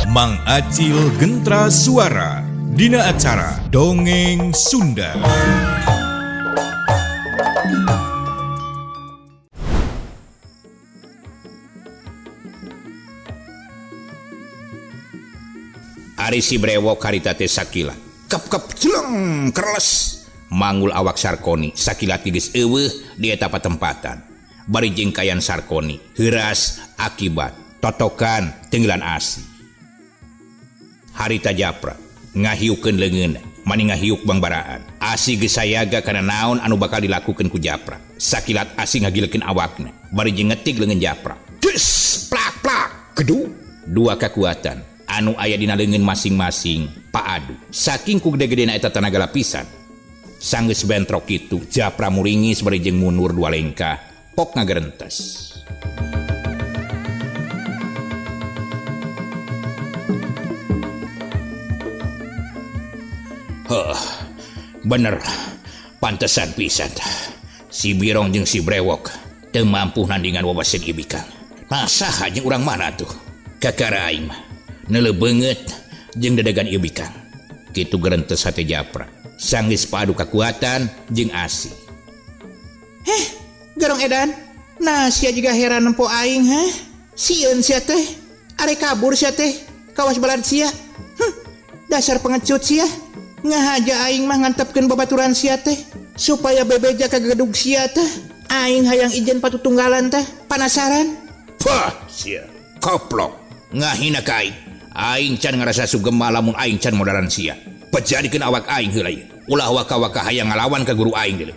Mang Acil Gentra Suara dina acara Dongeng Sunda. Ari si brewok harita teh sakila kep celeng keres manggul awak Sarkoni sakila tigis eueuh di eta patempatan bari jengkayan Sarkoni heuras akibat totokan tenggelan asi harita Japra ngahiukeun leungeunna mani ngahiuk bangbaraan asi geus sayaga kana naon anu bakal dilakukeun ku Japra sakilat asi ngagilekeun awakna bari jengetik leungeun Japra des plak plak kedu dua kekuatan anu aya dina leungeun masing-masing paadu saking ku gede-gedena eta tenaga lapisan sanggeus bentrok kitu Japra muringis bari jeung mundur dua lengkah pok ngagerentes bener pantesan pisan si Birong jeung si Brewok teu mampu nandingan wawasan ibikang nasaha jeung urang mana tuh kakara aing mah neuleuh beungeut jeung dadegan ieu bikang kitu gerentes hate Japra sanggeus padu kakuatan jeung asi Garong edan nah sia juga heran nempo aing sieun sia teh are kabur sia teh kawas balad sia dasar pengecut sia ngahaja aing mah ngantepkeun babaturan sia teh supaya bebeja ka gedug sia teh aing hayang ijen patutunggalan teh panasaran pah sia koplok ngahina ka aing can ngarasa sugema lamun aing can modalan sia pejadikeun awak aing heula ieu ulah waka-waka hayang ngalawan ka guru aing deuleu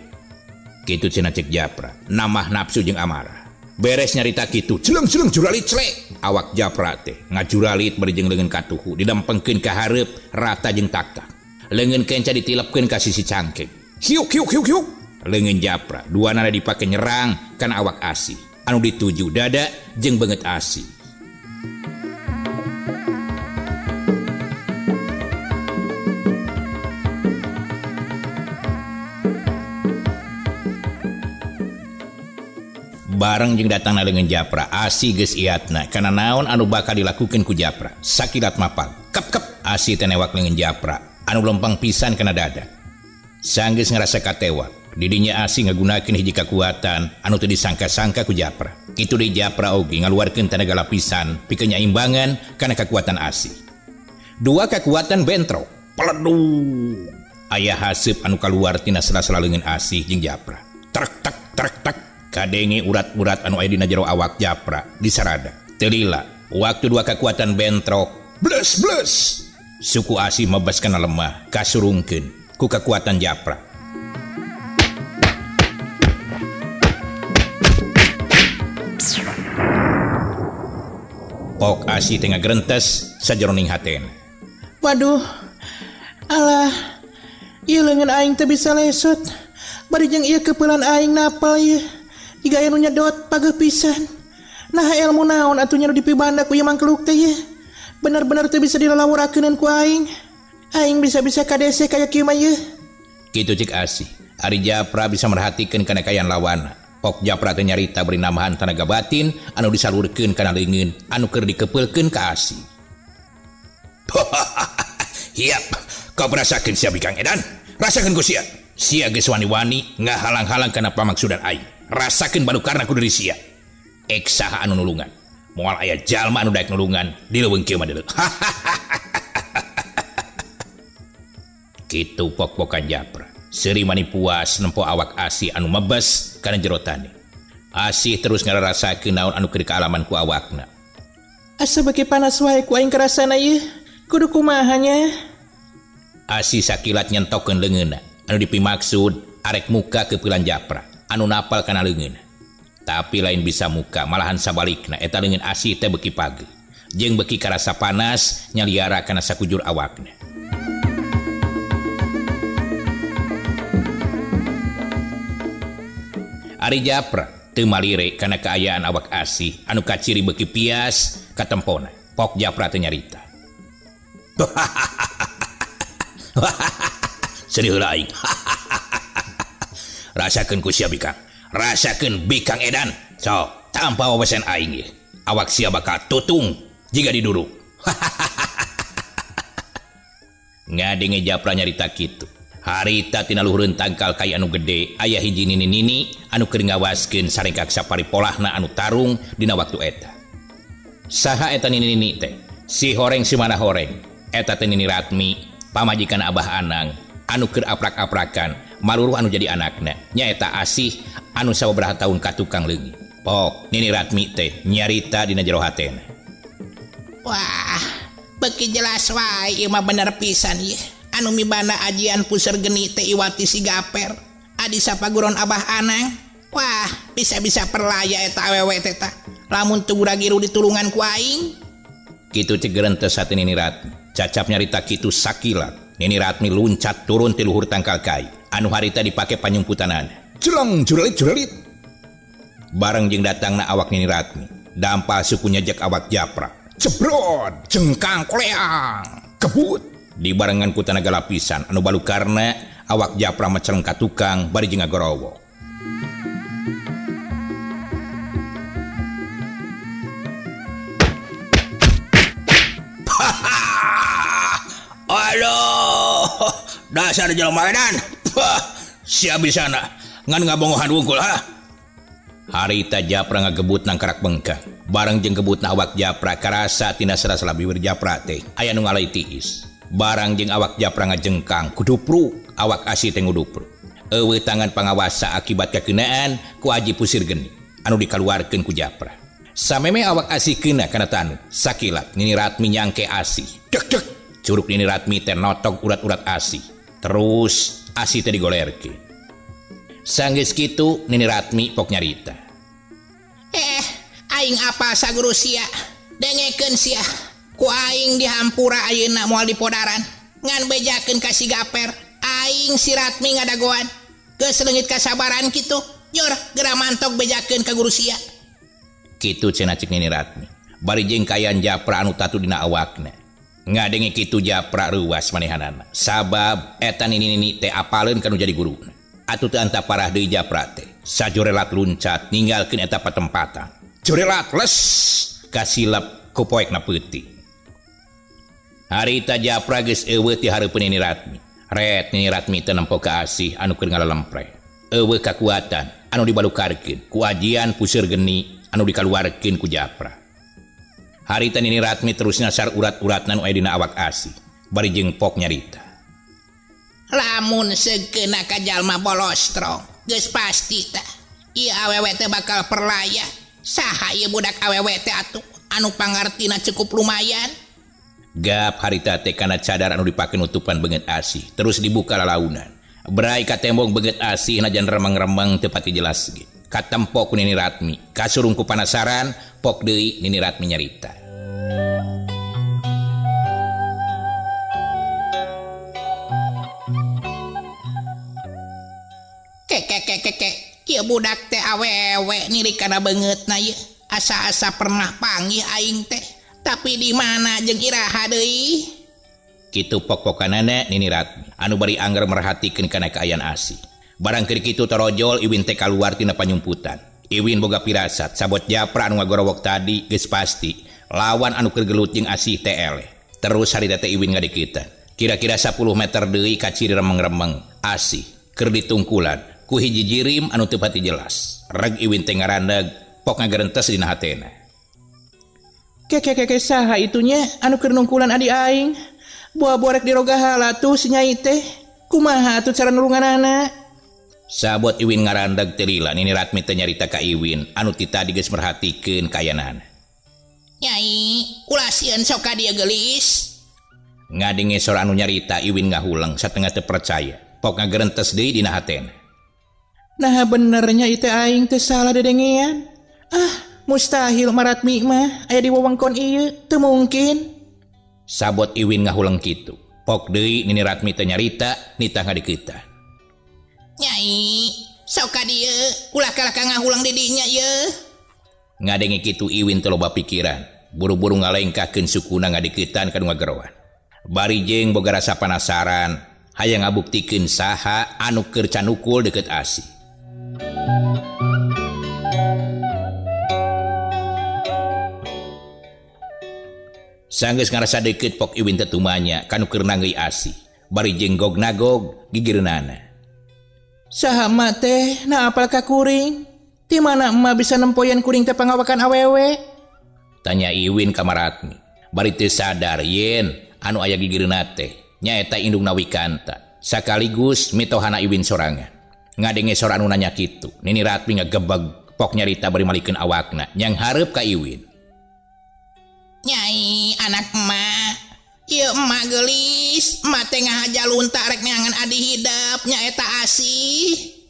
kitu cenah cek Japra namah nafsu jeung amarah beres nyarita kitu celeng-celeng juralit clek awak Japra teh ngajuralit bari jeung leungeun katuhu didampengkeun ka hareup rata jeung tak-tak leungeun kenca ditilepkeun ka sisi cangkeng hiuk leungeun Japra duana dipake nyerang kana awak asi anu dituju dada jeung beungeut asi bareng jeung datangna leungeun Japra asi geus iatna kana naon anu bakal dilakukeun ku Japra sakilat mapal kep asi teh newak leungeun Japra anu lempang pisan kana dada sanggeus ngarasa katewak didinya asi ngagunakeun hiji kakuatan anu teu disangka-sangka ku Japra kitu deui Japra oge ngaluarkeun tenaga lapisan pikeun nyaimbangan kana kakuatan asi dua kakuatan bentrok peledu aya haseup anu kaluar tina sela-sela leungeun asi jeung Japra trek kadenge urat-urat anu aya dina jero awak Japra disarada teu lila waktu dua kekuatan bentrok bles suku asi mebas kana lemah kasurungkeun ku kekuatan Japra pok asi tengah gerentes sajeroning hatena waduh alah ieu leungeun aing teu bisa lesot bari jeung ieu keupelan aing napal ieu jika anu nyedot pageuh pisan nah ilmu naon atuh nya dipibanda ku ieu mangkeluk teh ye bener-bener teu bisa dilalawurakeun ku aing bisa-bisa kadese kaya kieu mah ye kitu cik asi ari Japra bisa merhatikeun kana kayan lawana pok Japra teh nyarita beri namahan tenaga batin anu disalurkeun kana leungeun anu keur dikepeulkeun ka asi hiap kau merasakeun sia bikang edan rasakeun ku sia geus wani-wani ngahalang-halang kana pamaksudan aing rasakeun balukarna ku deuri sia eksaha anu nulungan moal aya jalma anu daek nulungan di leuweung kieu mah deuleu kitu pok-pokan Japra seuri mani puas nempo awak asi anu mebes kana jero tani asi terus ngararasakeun naon anu keur kaalaman ku awakna asa beuki panas wae ku aing karasana ieu kudu kumaha nya asi sakilat nyentokkeun leungeunna anu dipimaksud arek muka keupelan Japra anu napal kana leungeun tapi lain bisa muka malahan sabalikna eta leungeun asi teh beuki pageuh jeung beuki karasa panas nyaliara kana sakujur awakna ari Japra teu malire kana kaayaan awak asi anu kaciri beuki pias katempona pok Japra teh nyarita sedih heula aing rasakeun ku sia bikang rasakeun bikang edan so tanpa wawasan aing awak sia bakal tutung jika diduruk Ngadenge Japra nyarita kitu. Harita tina luhureun tangkal kai anu gede aya hiji nini-nini anu keur ngawaskeun sarengkak saparipolahna anu tarung dina waktu eta. Saha eta nini-nini teh? Si Horeng si mana Horeng? Eta teh Nini Ratmi, pamajikan Abah Anang anu keur aprak-aprakan maluruh anu jadi anakna. Nyaeta Asih anu sababaraha taun ka tukang leungit. Pok Nini Ratmi teh nyarita dina jero hatena. Wah, beki jelas wae ieu mah bener pisan ieu. Anu mibanda ajian puseur geni teh Iwati si Gaper. Adi sapaguron Abah Anang. Wah, bisa-bisa perlaya eta awewe teh tah. Lamun teu buragiru ditulungan ku aing. Kitu cegeureun teh saten Nini Ratmi. Cacap nyarita kitu sakilat. Nini Ratmi luncat turun ti luhur tangkal kai. Anu harita dipake panyumputanana. Jelang jurelit. Bareng jeung datangna awak Nini Ratmi. Dampal suku nyejek awak Japra. Cebrot, jengkang koleang. Kebut. Dibarengan ku tanaga lapisan anu balukarna awak Japra meceleng ka tukang bari jeung ngagorowo. Aduh, dasar jelema edan. Sia bisana ngan ngabongohan wungkul ha. Harita Japra ngagebut nang karak bengkang. Bareng jeung gebutna awak Japra karasa tina sela-sela bibir Japra teh aya nu ngalai tiis. Barang jeung awak Japra ngajengkang kudupru awak Asih teh ngudupru. Eueuh tangan pangawasa akibat kakeunaan ku Aji Pusir Geni anu dikaluarkeun ku Japra. Sameme awak Asih keuna kana tanu sakilat Nini Ratmi nyangke Asih. Dek. Curug Nini Ratmi teh notok urat-urat Asih. Terus Asih teh digolerkeun. Sanggeus kitu Nini Ratmi pok nyarita. Aing apa saguru sia? Dengekeun sia. Ku aing dihampura ayeuna moal dipodaran. Ngan bejakeun ka si Gaper. Aing si Ratmi ngadagoan. Geus leungit kasabaran kitu. Jor geura mantok bejakeun ka guru sia. Kitu cenah cik Nini Ratmi. Bari jeung kayan Japra anu tatu dina awakna. Ngadenge kitu Japra ruas manehanana. Sabab eta nini-nini teh apaleun kanu jadi guruna. Atuh teu anta parah deui Japra teh. Sajorelat luncat ninggalkeun eta patempatan. Jorelat les kasilap ku poekna peuting. Harita Japra geus eueuh ti hareupeun Nini Ratmi. Ret Nini Ratmi teh nempo ka Asih anu keur ngalalempre. Eueuh kakuatan anu dibalukarkeun ku ajian Puseur Geni anu dikaluarkeun ku Japra. Harita Nini Ratmi terus nyasar urat-uratna nu aya dina awak Asih. Bari jeung pok nyarita. Lamun segeuna ka jalma bolostro, geus pasti tah. Ieu awewe teh bakal perlaya. Saha ieu budak awewe teh atuh anu pangartina cukup lumayan. Gap harita teh kana cadar anu dipake nutupan beungeut Asih terus dibuka lalaunan. Berai ka tembok beungeut Asih najan remeng-remeng teu pati jelas ge. Katempo ku Nini Ratmi, kasurung ku panasaran, pok deui Nini Ratmi nyarita. Kek. Ieu budak teh awewe nirik kana beungeutna ieu. Asa-asa pernah panggih aing teh. Tapi di mana jeung iraha deui? Kitu pok-pokanana Nini Ratmi anu bari angger merhatikeun kana kaayaan Asih. Barang keur kitu torojol Iwin teh kaluar tina panyumputan. Iwin boga pirasat sabot Japra anu ngagorowok tadi geus pasti lawan anu keur gelut jeung Asih teh eleh. Terus harita teh Iwin ngadeuketan. Kira-kira 10 meter deui ka ciri remeng-remeng Asih keur ditungkulan ku hiji jirim anu teu pati jelas. Reg Iwin teh ngarandeg pok ngagerentes dina hatena. Kek saha itunya anu keur nungkulan adi aing. Buah borek di roga hala tuh si nyai teh. Kumaha tuh cara nulunganana? Sabot Iwin ngarandeg teh lila Nini Ratmi teh nyarita ka Iwin anu ti tadi geus merhatikeun kayanana. Nyai, ulah sieun sok ka dieu geulis. Ngadenge sora anu nyarita Iwin ngahuleng satengah teu percaya. Pok ngagerentes deui dina hatena. Nah benernya itu aing teh salah dedengean. Mustahil Maratmi mah aya di wewengkon ieu, teu mungkin. Sabot Iwin ngahuleng kitu. Pok deui Nini Ratmi teh nyarita nitah ngadeuketan. Nyai, sok ka dieu, ulah kalaka ngahulang di dinya ieu. Ngadenge kitu Iwin teh loba pikiran, buru-buru ngalengkakeun sukuna ngadeuketan ka nu ngagerowan. Bari jeung boga rasa panasaran, hayang ngabuktikeun saha anu keur canukul deukeut Asih. Sanggeus ngarasa deukeut pok Iwin teh tumanya kanu keur nanggeuy Asih. bari jenggog nagog gigireunana. Saha emak teh na apal ka kuring? Di mana emak bisa nempoyan kuring teh pangawakan awewe? Tanya Iwin ka Maratmi. Bari teu sadar yen anu aya gigireunana teh nyaeta indungna Wikanta. Sakaligus mitohana Iwin sorangan. Ngadenge sora anu nanya kitu. Nini Ratmi ngagebeg pok nyarita bari malikeun awakna nyang hareup ka Iwin. Nyai anak emak, ieu emak geulis, emak teh ngahajalunta rek neangan adi hidep nyaeta Asih.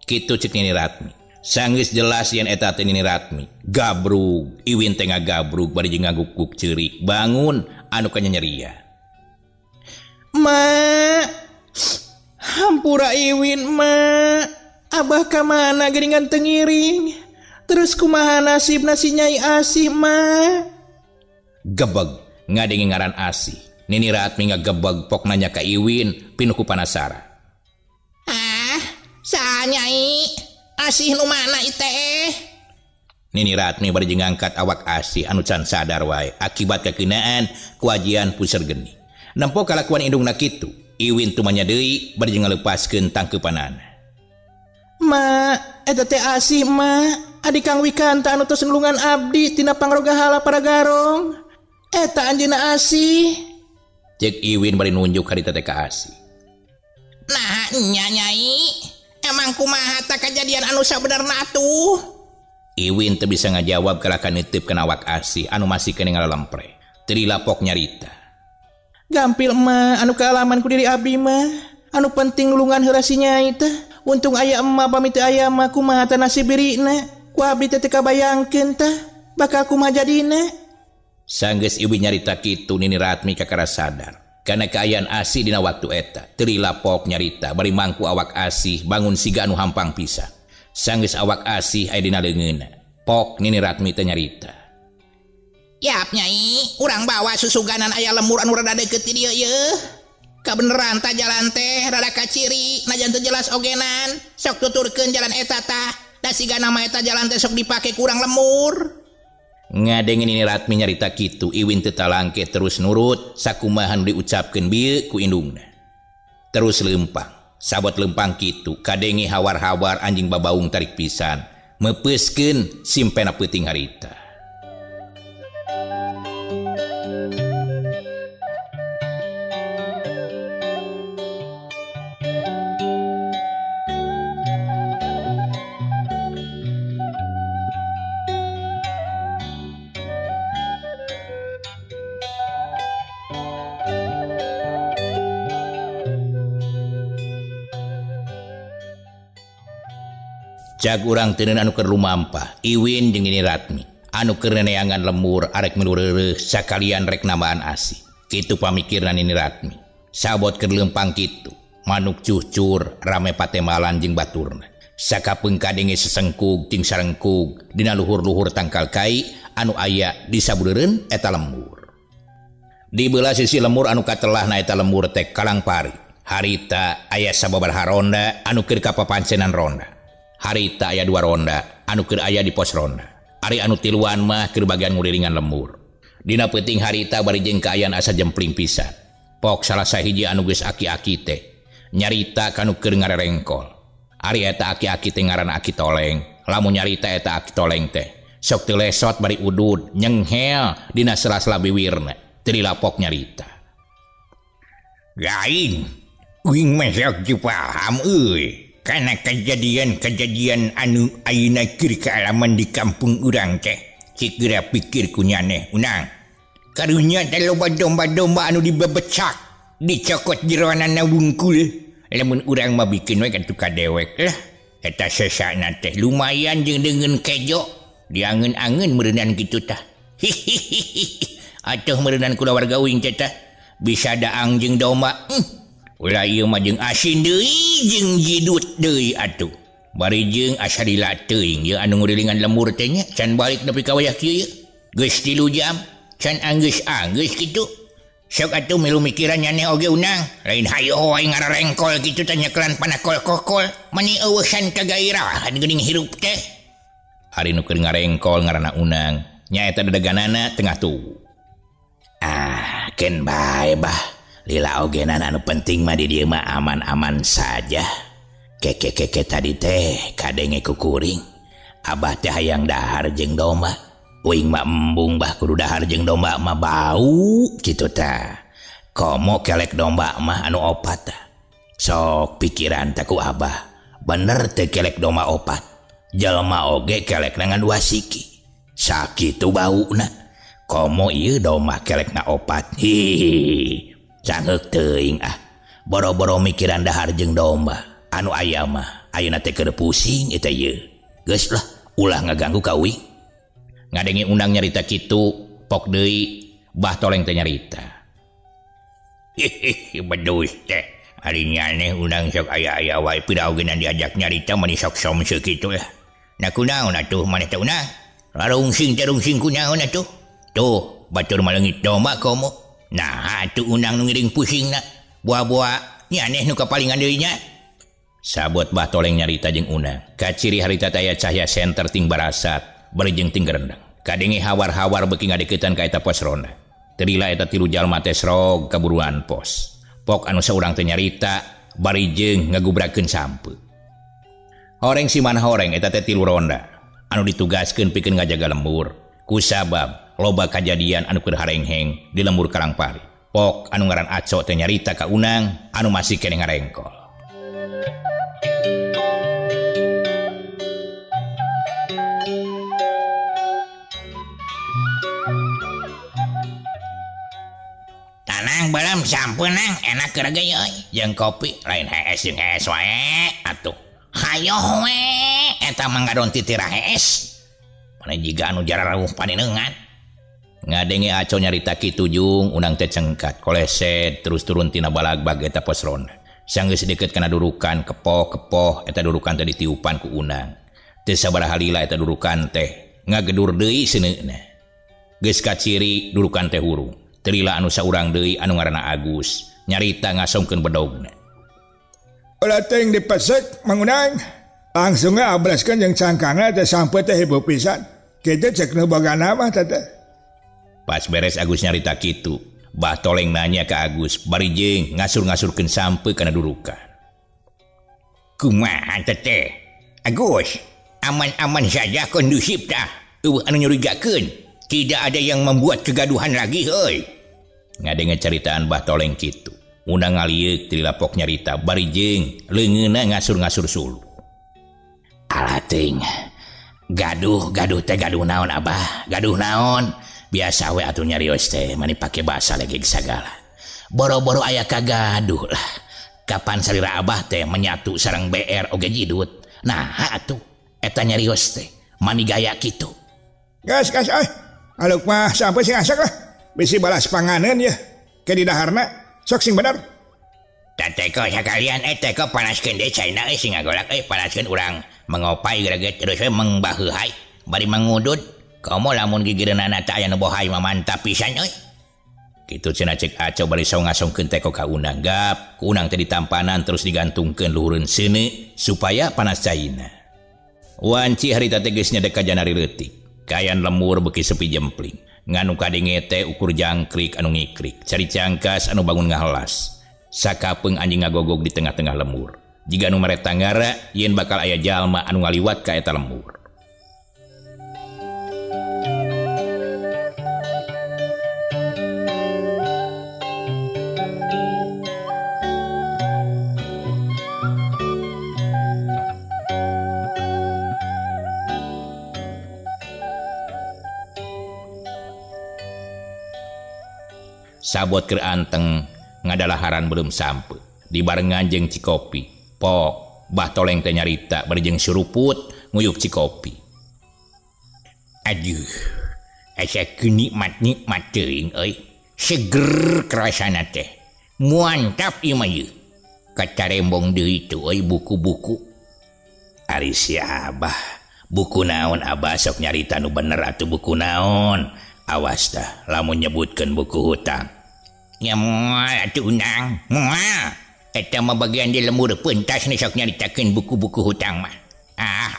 Kitu cek Nini Ratmi. Sanggeus jelas yen eta teh Nini Ratmi. Gabrug, Iwin teh ngagabrug bari jeung ngaguk-guk ceurik. Bangun anu kanyenyeria. Mak, hampura Iwin mak. Abah ka mana geuningan teu ngiring? Terus kumaha nasibna si Nyai Asih mak? Gebeg ngadenge ngaran Asih. Nini Ratmi ngagebeg pok nanya ka Iwin pinuh ku panasara. Ah, saha Nyai? Asih nu mana ieu teh? Nini Ratmi bari jeung ngangkat awak Asih anu can sadar wae akibat kakeunaan ku ajian puseur geni. Nempo kalakuan indungna kitu, Iwin tumanya deui bari jeung ngaleupaskeun tangkeupanana. Mak, eta teh Asih mak. Adik Kang Wikanta anu tos nulungan abdi tina pangrogahala para garong. Eta anjeunna Asih. Cek Iwin bari nunjuk harita teh ka Asih. Nah, nya Nyai. Emang kumaha ta kejadian anu sabenerna atuh? Iwin teu bisa ngajawab kalakan neuteup kana awak Asih anu masih kene ngalempre. Teu dilapok nyarita. Gampil emak anu kaalaman ku diri abdi mah. Anu penting nulungan heula si Nyai teh. Untung aya emak pami teu aya mah kumaha teh nasib birina. Ku abdi teh kabayangkeun teh bakal kumaha jadina. Sanggeus Iwin nyarita kitu Nini Ratmi kakara sadar. Karena keayaan Asih dina waktu eta teu dilapok nyarita bari mangku awak Asih bangun siga anu hampang pisan. Sanggeus awak Asih aya dina leungeunna. Pok Nini Ratmi teh nyarita. Yap Nyai, urang bawa susuganan aya lemur anu rada deukeut ti dieu yeuh. Kabeneran ta jalan teh rada kaciri, najan teu jelas ogenan. Sok tuturkeun jalan eta tah. Da siga nama eta jalan teh sok dipake kurang lemur. Ngadenge Nini Ratmi nyarita kitu, Iwin teu talangke terus nurut sakumaha anu diucapkeun bieu ku indungna. Terus leumpang, sabot leumpang kitu, kadenge hawar-hawar anjing babaung tarik pisan, mepeuskeun simpena peuting harita. Cag urang teuneun anu keur lumampah, Iwin jeung Nini Ratmi. Anu keur neneangan lemur arek milu reureuh sakalian rek nambaan Asih. Kitu pamikirna Nini Ratmi. Sabot keur leumpang kitu, manuk cucur rame patemalan jeung baturna. Sakapeung kadenge sesengkug jeung sarengkug dina luhur-luhur tangkal kai anu aya di sabudeureun eta lemur. Di beulah sisi lemur anu katelahna eta lemur teh Kalangpari. Harita aya sababaraha ronda anu keur kapapancenan ronda. Harita aya 2 ronda anu keur aya di pos ronda. Ari anu tiluan mah keur bagian ngulilingan lemur. Dina peuting harita bari jeung kaayaan asa jempling pisan. Pok salah sahiji anu geus aki-aki teh nyarita kanu keur ngarerengkol. Ari eta aki-aki teh ngaranna Aki Toleng. Lamun nyarita eta Aki Toleng teh sok teu lesot bari udud nyenghel dina sela-sela biwirna. Teu dilapok nyarita. Gaing, uing mah sok paham euy. Karena kejadian-kejadian anu ayeuna keur kaalaman di kampung urang teh segera pikir kunyane unang karunya teh loba domba-domba anu dibebecak dicokot jeroanana wungkul lamun urang mah bikin we katu kadewek lah eta sesana teh lumayan jeung deungeun kejo diangeun-angeun meureunan kitu tah atuh meureunan kulawarga uing teh tah bisa daang jeung domba ulah ieu mah jeung asin deui jeung jidut deui atuh. Bari jeung asa dilateuing ieu anu ngurilingan lemur teh nya can balik nepi ka wayah kieu geus 3 jam can anggeus-anggeus kitu. Sok atuh milu mikiran nyane oge unang lain hayo wae ngararengkol kitu teh nyekelan panakol-kokol mani eueusan kagairahan geuning hirup teh. Hari nu keur ngarengkol ngaranna unang nya eta daganana tengah tubuh. Ken bae bah. Lila ogenan anu penting mah di dieu mah aman-aman saja. Keke tadi teh kadenge kukuring. Abah teh hayang dahar jeung domba. Uing mah embung bah kudu dahar jeung domba mah bau kitu tah. Komo kelek domba mah anu opat tah. Sok pikiran teh ku abah. Bener teh kelek domba opat. Jalma oge kelek nangan 2 siki. Sakitu bauna. Komo ieu domba kelekna opat. Hihihi. Cangeuk teuing ah. Boro-boro mikiran dahar jeung domba. Anu aya mah ayeuna teh keur pusing eta ieu. Geus lah ulah ngaganggu ka uing. Ngadengi undang nyarita kitu, pok deui Bah Toleng teh nyarita. Beduh teh. Hari nyane undang sok aya-aya wae piraogenan diajak nyarita mani sok somseu kitu lah. Nah kunaon atuh maneh teh unang? Rarungsing teh rungsing kunaon atuh? Tuh, batur maleungit domba komo. Nah, atuh undang nu ngiring pusingna. Buah-buah nyaneh nu kapalingan deui nya. Sabot Bah Toleng nyarita jeung unang. Kaciri harita teh aya cahya senter ting barasat, bari jeung ting gerendeng. Kadenge hawar-hawar beuki ngadeuketan ka eta pos ronda. Terila eta 3 jalma teh srog kaburuan pos. Pok anu saurang teh nyarita, bari jeung ngagubrakeun sampeu. Horeng siman horeng eta teh 3 ronda anu ditugaskeun pikeun ngajaga lembur. Kusabab loba kajadian anu keur harengheng di lembur Karangpari. Pok anu ngaran Aco teh nyarita ka unang anu masih keneh ngarengkol. Tanang balam sampun nang enak keur ge euy. Jeung kopi lain hees jeung hees wae atuh. Hayo we eta mangga don titira hees. Mana jiga anu jararawuh paninengan. Ngadenge Aco nyarita kitu jung unang teh cengkat koleset terus turun tina balagbag eta pos ronda. Sanggeus deukeut kana durukan kepoh eta durukan teh ditiupan ku unang. Teu sabaraha lila eta durukan teh ngagedur deui seuneuna. Geus kaciri durukan teh hurung. Terila anu saurang deui anu ngaranna Agus nyarita ngasongkeun bedogna. Ulah teuing dipesek mangunang. Langsung ablaskeun jeung cangkangna teh sampe teh heboh pisan. Kitu cek nu bagana mah teh. Pas beres Agus nyarita kitu, Bah Toleng nanya ka Agus, bari jeung ngasur-ngasurkeun sampe kana durukan. Kumaha teh? Agus, aman-aman saja kondusif tah. Eueuh anu nyurigakeun. Tidak ada yang membuat kegaduhan lagi heuy. Ngadenge caritaan Bah Toleng kitu. Undang ngalieuk ti lapok nyarita bari jeung leungeunna ngasur-ngasur sulu. Alah teuing. Gaduh teh gaduh naon abah? Gaduh naon? Biasa we atuh nyarios teh mani pake basa lagi sagala. Boro-boro aya kagaduh lah. Kapan salira abah teh menyatu sareng BR oge jidut. Nah atuh eta nyarios teh mani gaya kitu. Gas euy. Aluk mah sampai sing asak lah. Bisi balas panganeun ya. Ke di daharna sok sing bener. Tateko sakalian teko panaskeun deui caina sing ngagolak panaskeun urang mengopai gereget terus we mengbaheuhai bari mangudut. Komo lamun gigireunana teh aya nu bohay mah mantap pisan euy. Kitu cenah cek Aco bari ngasongkeun teko ka unang gap. Ku unang teh ditampanan terus digantungkeun luhureun seuneu supaya panas caina. Wanci harita teh geus nyedek ka janari leutik. Kayan lemur beuki sepi jempling. Nganu kadenge teh ukur jangkrik anu ngikrik. Cari cangkas anu bangun ngahelas. Sakapeung anjing ngagogog di tengah-tengah lemur. Jiga anu mere tanggara yen bakal aya jalma anu ngaliwat ka eta lemur. Sabot keur anteng ngadalaharan belum sampe dibarengan jeung Cikopi. Pok Bah Toleng teh nyarita bari jeung suruput nguyup Cikopi. Aduh, asa nikmat teuing euy. Seger kerasana teh. Mantap ieu mah ieu. Kacarembong deui tu euy buku-buku. Ari si Abah, buku naon Abah sok nyarita nu bener atuh buku naon? Awas dah lamun nyebutkeun buku hutang. Ya moal atuh unang, moal. Eta mah bagian di lemur pentas nih sok nyaritakeun buku-buku hutang mah.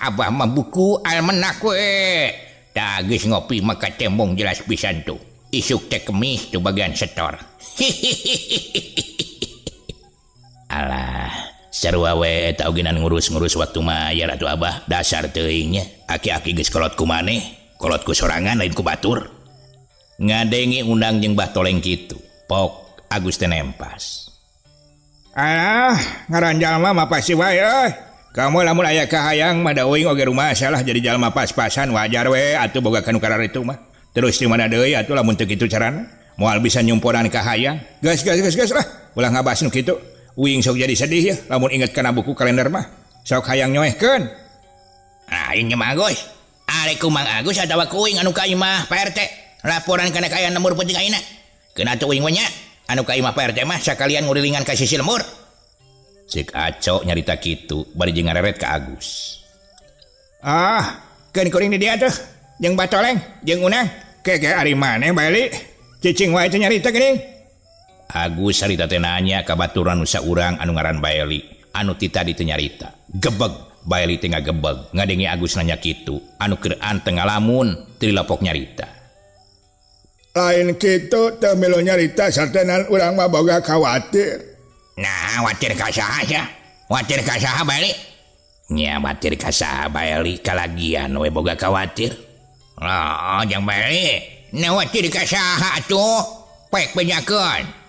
Abah mah buku almanak we. Da geus ngopi mah katembong jelas pisan tuh. isuk teh kemis tu bagian setor. Alah, sarua we eta ogenan ngurus-ngurus waktu mayar atuh Abah, dasar teuing nya. Aki-aki geus kolot ku maneh, kolot ku sorangan lain ku batur. Ngadengi undang jeung Bah Toleng kitu. Pok Agus teh nempas. Ngaran jalma mah pasti wae euy. Kamu lamun aya kahayang mah da uing oge rumah salah jadi jalma pas-pasan wajar we atuh boga kanu karar itu mah. Terus di mana deui atuh lamun teu kitu carana? Moal bisa nyumponan kahayang. Gas lah. Ulah ngabas nu kitu. Uing sok jadi sedih ya lamun inget kana buku kalender mah. Sok hayang nyoehkeun. Aing nya mah goy. Are ku Mang Agus atawa ku uing anu ka imah Pak RT. Laporan kana kaayaan lemur penting ayeuna. Keuna teu uing we nya. Anu ka imah Pak RT mah sakalian ngurilingan ka sisi lemur. Cik Aco nyarita kitu bari jeung ngareret ka Agus. Keun kuring di dia tuh. Jeung Bah Toleng, jeung Unang. Keke ari maneh bali. Cicing wae teh nyarita geuning. Agus sarita teh nanya ka baturan nu saurang anu ngaran Baeli, anu ti tadi teu nyarita. Gebeg, Baeli teh ngagebeg. Ngadengi Agus nanya kitu, anu keur anteng ngalamun teu dilapok nyarita. Lain kitu teu milu nyarita sartenan urang mah boga khawatir. Nah, watir ka saha nya? Watir ka saha Baeli? Nya watir ka saha Baeli kalagian we boga khawatir. Oh, jang Baeli, na watir ka saha atuh? Pek benyakeun.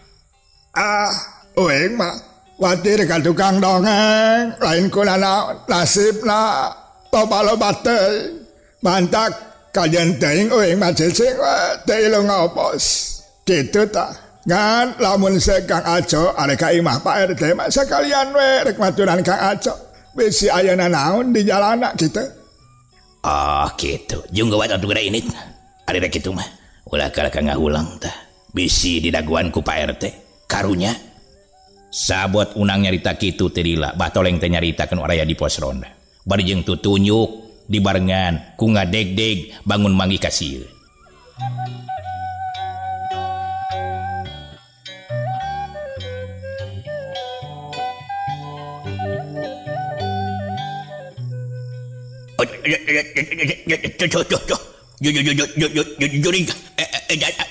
Uing mah watir ka tukang dongeng, lain kunana nasibna loba-loba teh. Mantak kajen teuing uing mah cicing teh ilu ngopos. Kitu tah. Ngan lamun se Kang Aco are ka imah Pak RT mah sakalian we rek maturan Kang Aco. Bisi ayeuna naon di jalana kitu. Oh, kitu. Jeung gawat atuh gede ini. Ari rek kitu mah. Ulah kala ka ngahulang tah. Bisi didaguan ku Pak RT. Karunya sabot Unang nyarita kitu teh lila Bah Toleng teh nyaritakeun oraya di pos ronda bari jeung tutunjuk dibarengan ku ngadeg-deg bangun mangi ka sieun.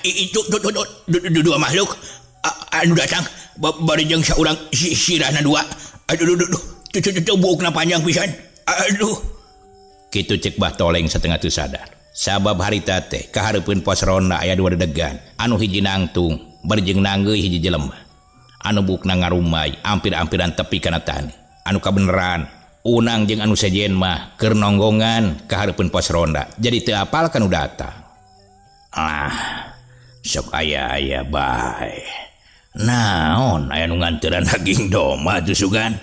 Itu dua makhluk anu datang bari jeung saurang sirahna dua. Aduh buukna panjang pisan. Aduh. Kitu cek Bah Toleng satengah teu sadar. Sabab harita teh ka hareupeun pos ronda aya dua dedegan, anu hiji nangtung bari jeung nanggeuy hiji jelema. Anu buukna ngarumay ampir-ampiran tepi kana tani. Anu kabeneran Unang jeung anu sejen mah keur nonggongan ka hareupeun pos ronda. Jadi teu apal kanu datang. Sok aya bae. Naon aya nu nganteran daging domba tuh sugan.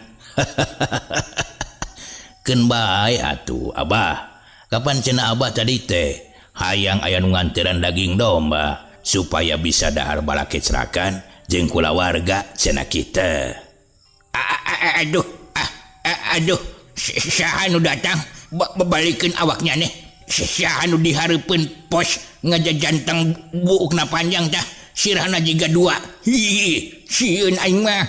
Keun bae atuh Abah. Kapan cenah Abah tadi teh hayang aya nu nganteran daging domba supaya bisa dahar bala kecerakan jeung kulawarga cenah kita. Aduh, saha nu datang balikeun awaknya nih. Saha nu dihareupeun pos ngajajantang buukna panjang tah. Sirahna jiga dua. Sieun aing mah.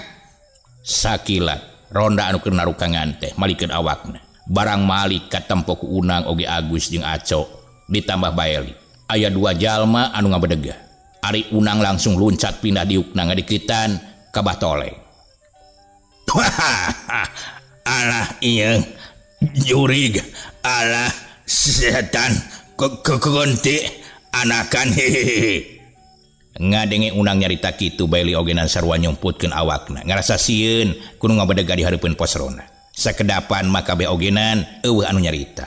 Sakilat ronda anu keur narukangan teh malikeun awakna. Barang malik katempo ku Unang oge Agus jeung Aco ditambah Baeli. Aya dua jalma anu ngabedegah. Ari Unang langsung luncat pindah diukna ngadikitan ka Bah Toleng. Alah ieu jurig, alah setan kegonti anakan hehehe. Ngadenge Unang nyarita kitu Baeli ogenan sarua nyumputkeun awakna ngarasa sieun kudu ngabedegah di hareupeun pos ronda. Sakedapan mah kabeh ogenan eueuh anu nyarita.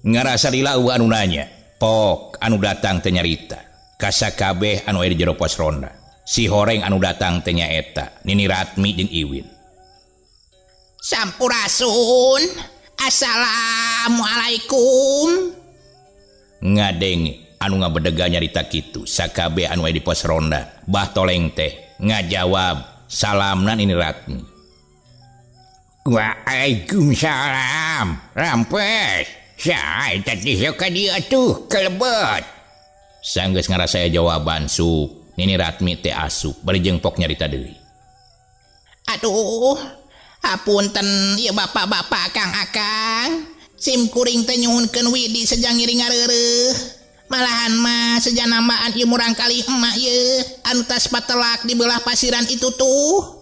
Ngarasa lila eueuh anu nanya, pok anu datang teh nyarita. Ka sakabeh anu aya di jero pos ronda. Si horeng anu datang teh nyaeta Nini Ratmi jeung Iwin. Sampurasun. Assalamualaikum. Ngadenge anu ngabedegah nyarita kitu sakabeh anu aya di pos ronda. Bah Toleng teh ngajawab salamna Nini Ratmi. Waalaikumsalam. Rampes. Saha tadi sok ka dieu atuh kelebet. Sanggeus ngarasaya jawaban sup Nini Ratmi teh asup bari jeung pok nyarita deui. Aduh, hapunten ieu bapak-bapak Kang Akang. Sim kuring teh nyuhunkeun widi sejang ngiring ngareureuh. Malahan mah sejanambaan ieu murang kali emak ye anu tas patelak di belah pasiran itu tuh.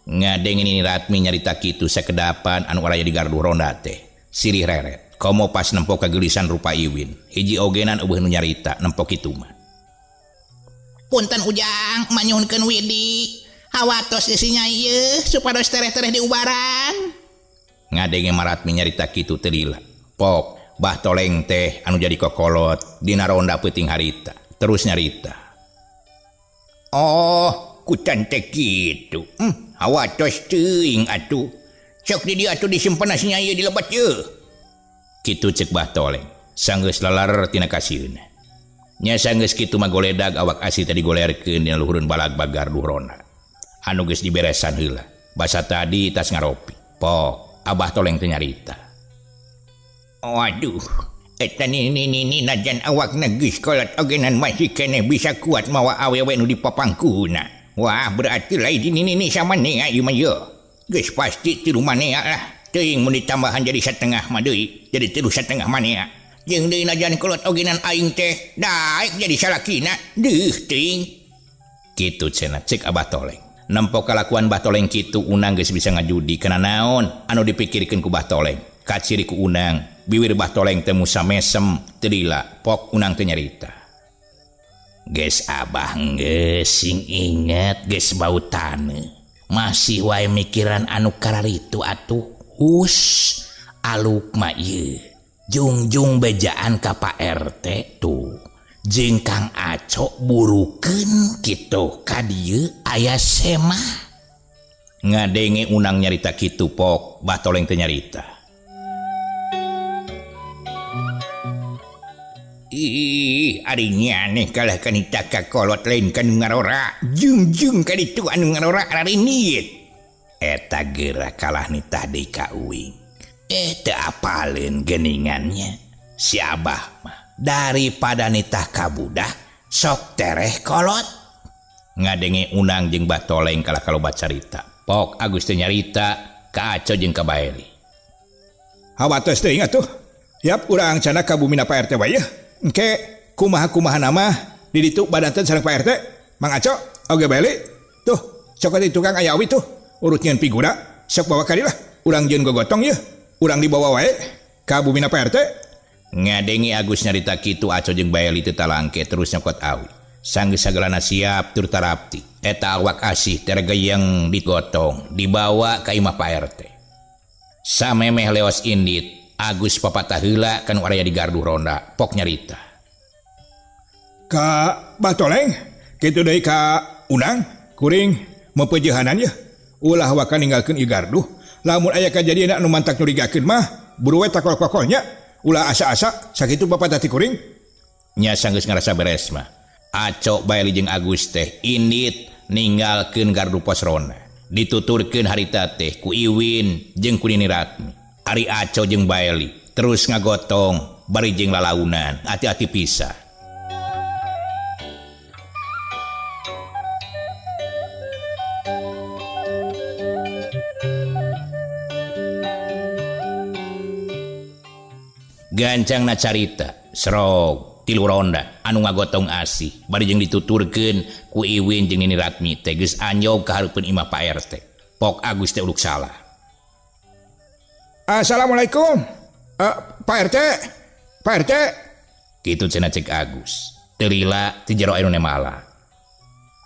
Ngadengin ini Ratmi nyarita kitu sakedapan anu araya di gardu ronda teh. Sirih reret, komo pas nempok kegelisan rupa Iwin. Hiji ogenan eueuh nu nyarita nempok kitu mah. Punten Ujang, manyuhunkeun Widi. Hawatos isinya ieu supados tereh-tereh di ubaran. Ngadenge Maratmi nyarita kitu teu lila. Pok, bah toleng teh anu jadi kokolot dina ronda peuting harita. Terus nyarita. Oh, kucan teh kitu. Hawatos teuing atuh. Sok di dia atuh disimpen asinya ieu di lebat ye. Kitu cek bah toleng. Sanggeus lalar tina kasieuna. Nya sanggeus kitu mah goledag awak Asi tadi golerkeun dina luhureun balag bagar duhrona. Anu geus diberesan heula. Basa tadi tas ngaropi. Pok, abah toleng teu nyarita. Waduh, eta ni najan awakna geus kolot ogenan masih keneh bisa kuat mawa awewe nu di papangkuna. Wah, berarti lain ini samanea ieu mah ye. Geus pasti tilu manea lah. Teuing mun ditambahan jadi satengah mah deui. Jadi tilu satengah manea. Jeung deui najan kolot ogenan aing teh daek jadi salakina. Deuh teuing. Kitu cenah cek abah toleng. Nempok kalakuan Bah Toleng kitu Unang geus bisa ngajudi kana naon anu dipikirkeun ku Bah Toleng. Kaciri ku Unang, bibir Bah Toleng teu musa mesem, teu lila, pok Unang teu nyarita. Geus abah geus sing inget geus bau taneuh. Masih wae mikiran anu kararitu atuh. Aluk mah ieu. Jungjung bejaan ka Pak RT tuh. Jeung Kang Aco burukeun kitu ka dieu aya sema. Ngadenge Unang nyarita kitu pok, Bah Toleng teu nyarita. Ih, ari nyaneh kalah kanita kakolot lain kan ngarora. Jungjung ka ditu anu ngarora ari niit. Eta geura kalah nitah deui ka uing. Teu apaleun geuningannya. Si Abah mah daripada nitah kabudak sok tereh kolot. Ngadenge Unang jeung Bah Toleng kalah kaloba carita. Pok Agus teh nyarita ka Aco jeung ka Baeli. Hawatos teuing atuh. Yap urang cana ka bumina Pak RT wae. Engke kumaha-kumaha nama di ditu badanteun sareng Pak RT. Mang Aco oge Baeli. Tuh, sok atuh tukang aya awi tuh. Urut nyeun piguna sok bawa ka dilah. Urang jeung gogotong ye. Urang dibawa wae ka bumina Pak RT. Ngadengi Agus nyarita kitu Aco jeung Baeli teu talangke terus nyokot awi. Sanggeus sagalana siap tur tarapti. Eta awak Asih tergeyeng digotong dibawa ka imah Pak RT. Samemeh leos indit Agus papatah heula kanu area di gardu ronda pok nyarita. Ka Bah Toleng, kitu deui ka Unang, kuring mempeujehanan ye. Ulah waka ninggalkeun ieu gardu. Lamun aya kajadian anu mantak nyurigakeun mah, buru we takol-kokolnya. Ulah asa-asa sakitu bapak tati kuring. Nya sanggeus ngarasa beres mah. Aco Baeli jeung Agus teh indit ninggalkeun gardu pos ronda. Dituturkeun harita teh ku Iwin jeung ku Nini Ratmi. Ari Aco jeung Baeli terus ngagotong bari jeung lalaunan. Hati-hati pisah. Gancangna carita serog tilu ronda anu ngagotong Asih bari jeung dituturkeun ku Iwin jeung Nini Ratmi teh geus anjog ka hareupeun imah Pak RT. Pok Agus teh uluk salah. Assalamualaikum. Pak RT. Pak RT. Kitu cenah cek Agus. Teu lila ti jero ayeuna malah.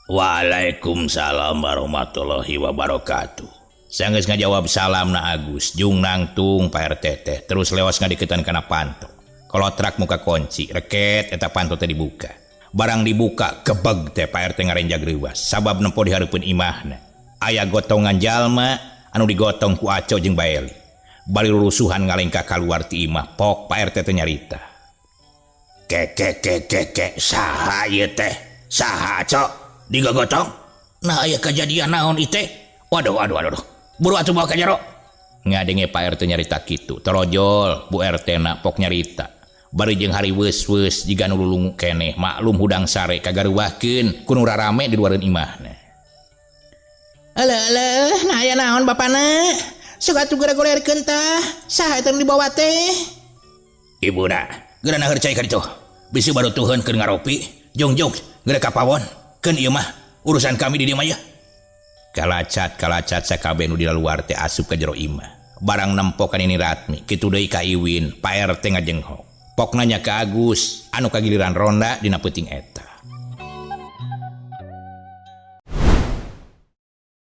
Waalaikumsalam warahmatullahi wabarakatuh. Sanggeus ngajawab salamna Agus jeung nangtung Pak RT teh terus leos ngadiketan kana panto. Kolotrak muka kunci, reket eta panto teh dibuka. Barang dibuka gebeg teh Pak RT ngarenjag reuwas sabab nempo di hareupeun imahna. Aya gotongan jalma anu digotong ku Aco jeung Baeli. Bari rurusuhan ngalengka kaluar ti imah pok Pak RT teh nyarita. Kek saha ieu teh? Saha Aco? Digogotong? Nah aya kejadian naon ieu teh? Waduh. Buru atuh bawa ka jero. Ngadenge Pak RT nyarita kitu. Terojol Bu RT na pok nyarita. Bari jeung hari weus-weus jiga nu lulungu keneh maklum hudang sare kagaruwahkeun ku nu rarame di luareun imahna. Alah, nah aya naon bapana? Sok atuh goler-golerkeun tah. Saha eta nu dibawa teh? Ibuna, geurana harcai ka ditu. bisi baru Tuhan keur ngaropi. Jong geura ka pawon. Keun ieu mah urusan kami di dieu mah ya. Kalacat sakabeh nu di luar teh asup ka jero imah. Barang nempokan ini Ratmi, kitu deui ka Iwin, Pak RT ngajenghok. Pokna nya ka Agus anu kagiliran ronda dina peuting eta.